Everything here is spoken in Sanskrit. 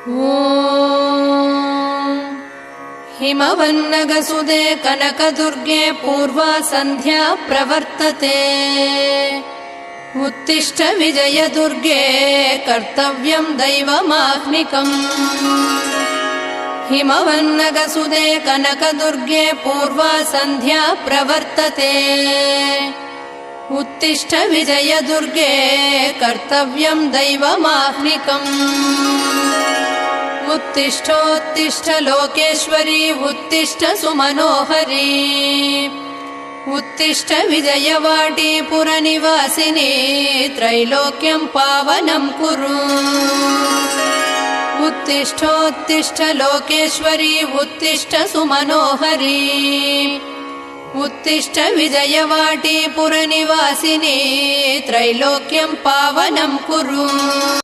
ॐ हिमवन्नगसुदे कनकदुर्गे पूर्वा सन्ध्या प्रवर्तते। उत्तिष्ठ विजयदुर्गे कर्तव्यं दैवमाह्निकम्। हिमवन्नगसुदे कनकदुर्गे पूर्वा सन्ध्या प्रवर्तते। उत्तिष्ठ विजयदुर्गे कर्तव्यं दैवमाह्निकम्। उत्तिष्ठोत्तिष्ठ लोकेश्वरी उत्तिष्ठ सुमनोहरी। उत्तिष्ठ विजयवाटी पुरनिवासिनी त्रैलोक्यं पावनं कुरु। उत्तिष्ठोत्तिष्ठ लोकेश्वरी उत्तिष्ठ सुमनोहरी। उत्तिष्ठ विजयवाटी पुरनिवासिनी त्रैलोक्यं पावनं कुरु।